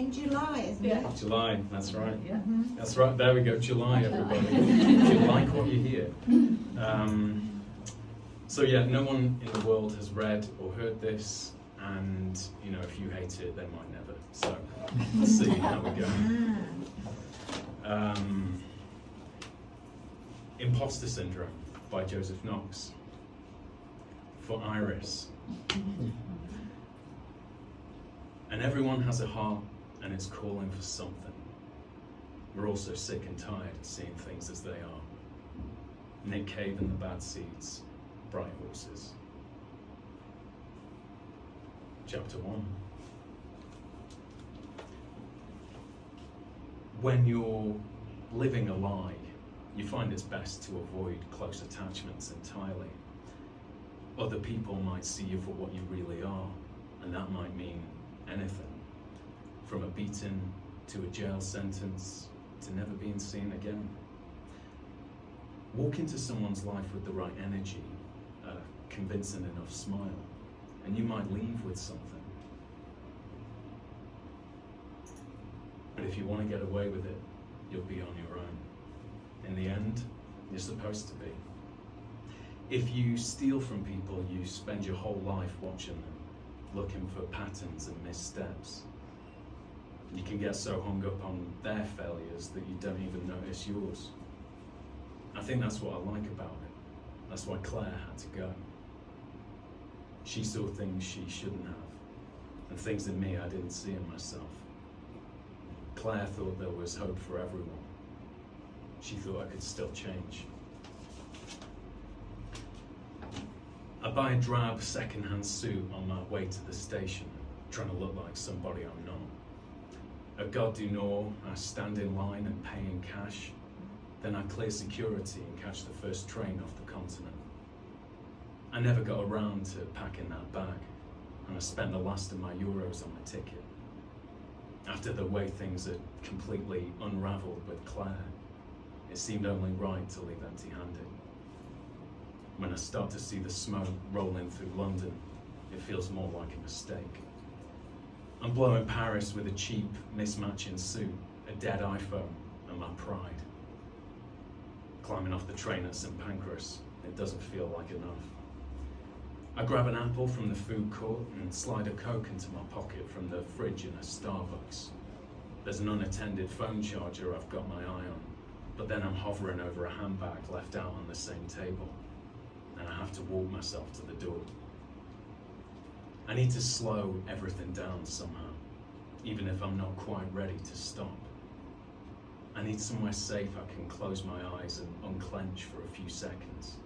in July, isn't it? July, that's right. Yeah. That's right, there we go, July, everybody. If you like what you hear. So yeah, no one in the world has read or heard this, and if you hate it, they might never. So let's see how we go. Imposter Syndrome by Joseph Knox. For Iris. And everyone has a heart and it's calling for something. We're also sick and tired of seeing things as they are. Nick Cave and the Bad Seeds, Bright Horses. Chapter 1. When you're living a lie, you find it's best to avoid close attachments entirely. Other people might see you for what you really are, and that might mean anything. From a beating to a jail sentence to never being seen again. Walk into someone's life with the right energy, a convincing enough smile, and you might leave with something. But if you want to get away with it, you'll be on your own. In the end, you're supposed to be. If you steal from people, you spend your whole life watching them, looking for patterns and missteps. You can get so hung up on their failures that you don't even notice yours. I think that's what I like about it. That's why Claire had to go. She saw things she shouldn't have, and things in me I didn't see in myself. Claire thought there was hope for everyone. She thought I could still change. I buy a drab second-hand suit on my way to the station, trying to look like somebody I'm not. At Gare du Nord, I stand in line and pay in cash. Then I clear security and catch the first train off the continent. I never got around to packing that bag, and I spent the last of my euros on my ticket. After the way things had completely unraveled with Claire, it seemed only right to leave empty-handed. When I start to see the smoke rolling through London, it feels more like a mistake. I'm blowing Paris with a cheap, mismatching suit, a dead iPhone, and my pride. Climbing off the train at St Pancras, it doesn't feel like enough. I grab an apple from the food court and slide a Coke into my pocket from the fridge in a Starbucks. There's an unattended phone charger I've got my eye on, but then I'm hovering over a handbag left out on the same table, and I have to walk myself to the door. I need to slow everything down somehow, even if I'm not quite ready to stop. I need somewhere safe I can close my eyes and unclench for a few seconds.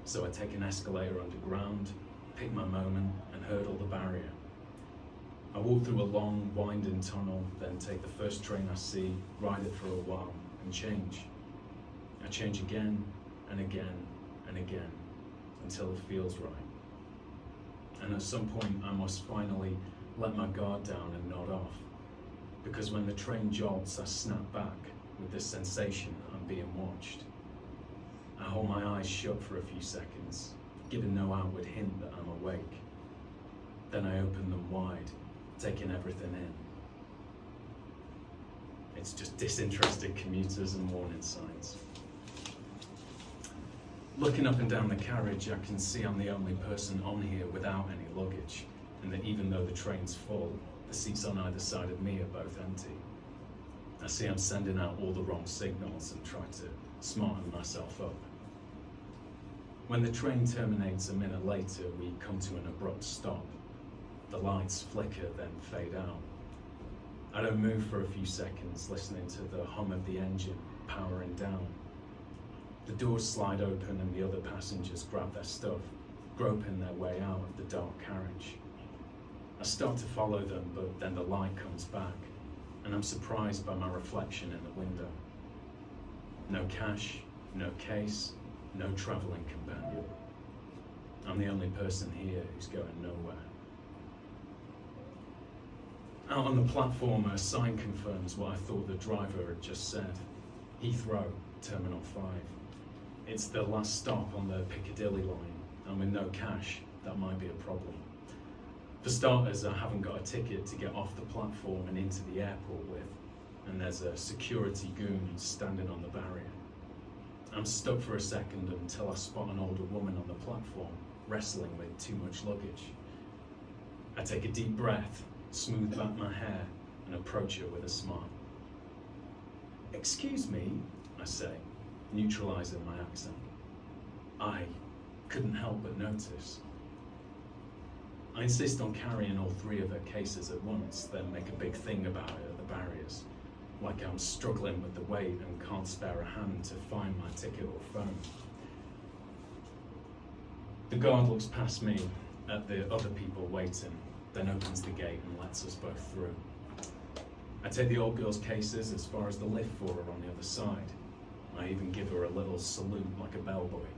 So I take an escalator underground, pick my moment, and hurdle the barrier. I walk through a long, winding tunnel, then take the first train I see, ride it for a while, and change. I change again, and again, and again, until it feels right. And at some point, I must finally let my guard down and nod off. Because when the train jolts, I snap back with the sensation I'm being watched. I hold my eyes shut for a few seconds, giving no outward hint that I'm awake. Then I open them wide, taking everything in. It's just disinterested commuters and warning signs. Looking up and down the carriage, I can see I'm the only person on here without any luggage, and that even though the train's full, the seats on either side of me are both empty. I see I'm sending out all the wrong signals and try to smarten myself up. When the train terminates a minute later, we come to an abrupt stop. The lights flicker, then fade out. I don't move for a few seconds, listening to the hum of the engine powering down. The doors slide open and the other passengers grab their stuff, groping their way out of the dark carriage. I start to follow them, but then the light comes back, and I'm surprised by my reflection in the window. No cash, no case, no travelling companion. I'm the only person here who's going nowhere. Out on the platform, a sign confirms what I thought the driver had just said. Heathrow, Terminal 5. It's the last stop on the Piccadilly line, and with no cash, that might be a problem. For For starters, I haven't got a ticket to get off the platform and into the airport with, and there's a security goon standing on the barrier. I'm stuck for a second until I spot an older woman on the platform wrestling with too much luggage. I take a deep breath, smooth back my hair, and approach her with a smile. "Excuse me," I say, neutralising my accent. I couldn't help but notice. I insist on carrying all three of her cases at once, then make a big thing about it at the barriers, like I'm struggling with the weight and can't spare a hand to find my ticket or phone. The guard looks past me at the other people waiting, then opens the gate and lets us both through. I take the old girl's cases as far as the lift for her on the other side. I even give her a little salute like a bellboy.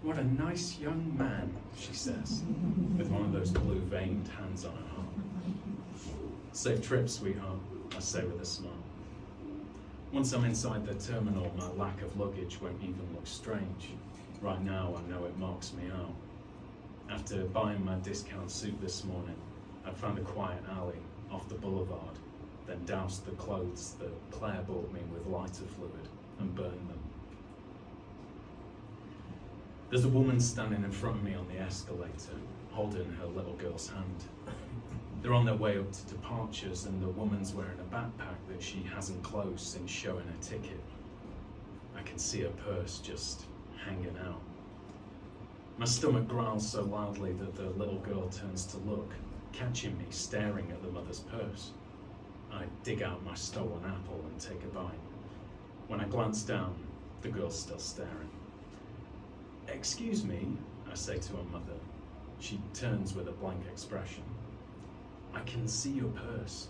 "What a nice young man," she says, with one of those blue veined hands on her heart. "Safe trip, sweetheart," I say with a smile. Once I'm inside the terminal, my lack of luggage won't even look strange. Right now, I know it marks me out. After buying my discount suit this morning, I found a quiet alley off the boulevard, then doused the clothes that Claire bought me with lighter fluid and burned them. There's a woman standing in front of me on the escalator, holding her little girl's hand. They're on their way up to departures, and the woman's wearing a backpack that she hasn't closed since showing her ticket. I can see her purse just hanging out. My stomach growls so loudly that the little girl turns to look, catching me staring at the mother's purse. I dig out my stolen apple and take a bite. When I glance down, the girl's still staring. "Excuse me," I say to her mother. She turns with a blank expression. "I can see your purse."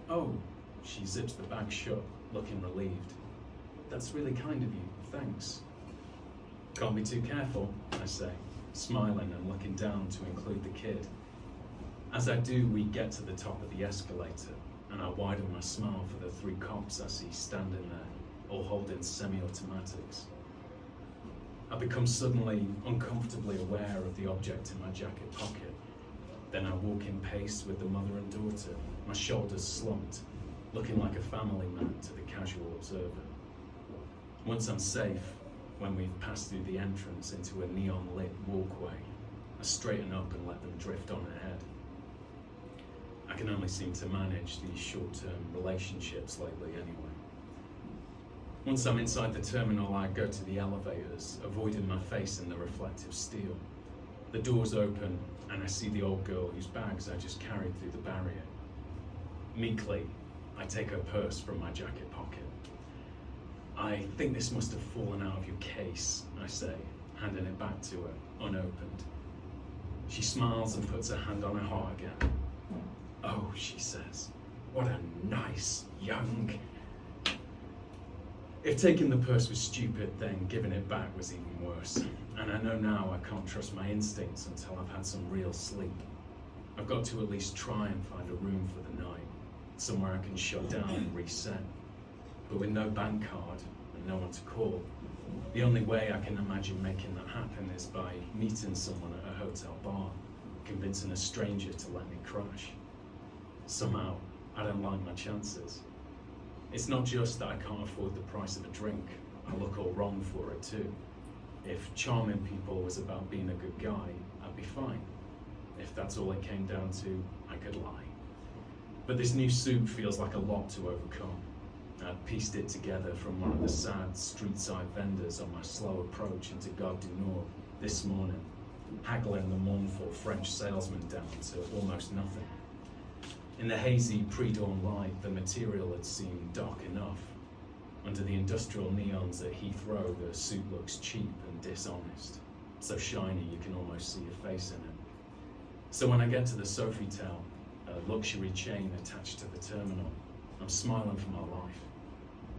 "Oh," she zips the bag shut, looking relieved. "That's really kind of you, thanks." "Can't be too careful," I say, smiling and looking down to include the kid. As I do, we get to the top of the escalator, and I widen my smile for the three cops I see standing there, all holding semi-automatics. I become suddenly uncomfortably aware of the object in my jacket pocket. Then I walk in pace with the mother and daughter, my shoulders slumped, looking like a family man to the casual observer. Once I'm safe, when we've passed through the entrance into a neon-lit walkway, I straighten up and let them drift on ahead. I can only seem to manage these short-term relationships lately anyway. Once I'm inside the terminal, I go to the elevators, avoiding my face in the reflective steel. The doors open, and I see the old girl whose bags I just carried through the barrier. Meekly, I take her purse from my jacket pocket. "I think this must have fallen out of your case," I say, handing it back to her, unopened. She smiles and puts her hand on her heart again. "Oh," she says, "what a nice young..." If taking the purse was stupid, then giving it back was even worse. And I know now I can't trust my instincts until I've had some real sleep. I've got to at least try and find a room for the night, somewhere I can shut down and reset. But with no bank card and no one to call, the only way I can imagine making that happen is by meeting someone at a hotel bar, convincing a stranger to let me crash. Somehow, I don't like my chances. It's not just that I can't afford the price of a drink, I look all wrong for it too. If charming people was about being a good guy, I'd be fine. If that's all it came down to, I could lie. But this new suit feels like a lot to overcome. I pieced it together from one of the sad street-side vendors on my slow approach into Gare du Nord this morning, haggling the mournful French salesman down to almost nothing. In the hazy pre-dawn light, the material had seemed dark enough. Under the industrial neons at Heathrow, the suit looks cheap and dishonest, so shiny you can almost see your face in it. So when I get to the Sofitel, a luxury chain attached to the terminal, I'm smiling for my life,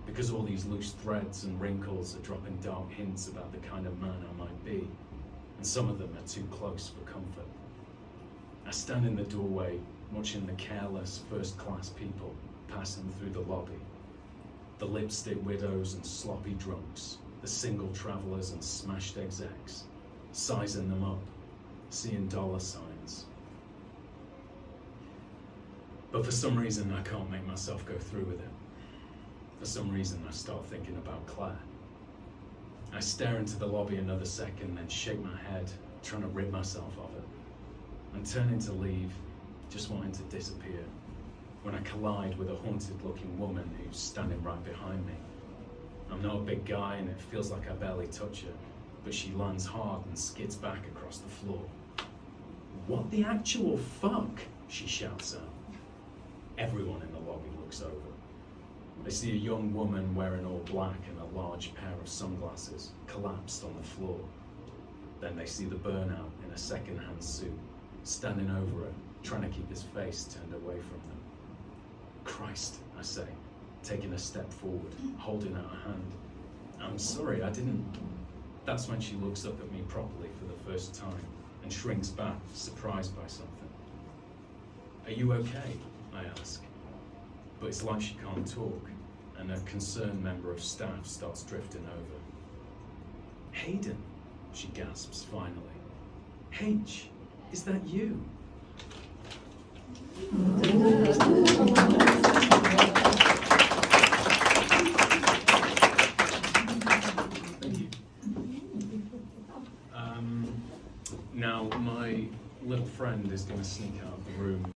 because all these loose threads and wrinkles are dropping dark hints about the kind of man I might be, and some of them are too close for comfort. I stand in the doorway, watching the careless first-class people passing through the lobby. The lipstick widows and sloppy drunks, the single travelers and smashed execs, sizing them up, seeing dollar signs, But for some reason, I can't make myself go through with it. For some reason, I start thinking about Claire. I stare into the lobby another second, then shake my head, trying to rid myself of it. I'm turning to leave, just wanting to disappear, when I collide with a haunted-looking woman who's standing right behind me. I'm not a big guy, and it feels like I barely touch her, but she lands hard and skids back across the floor. "What the actual fuck?" she shouts out. Everyone in the lobby looks over. They see a young woman wearing all black and a large pair of sunglasses collapsed on the floor. Then they see the burnout in a second-hand suit, standing over her, trying to keep his face turned away from them. "Christ," I say, taking a step forward, holding out a hand. "I'm sorry, I didn't..." That's when she looks up at me properly for the first time and shrinks back, surprised by something. "Are you okay?" I ask. But it's like she can't talk, and a concerned member of staff starts drifting over. "Hayden," she gasps finally. "H, is that you?" Thank you. Now, my little friend is going to sneak out of the room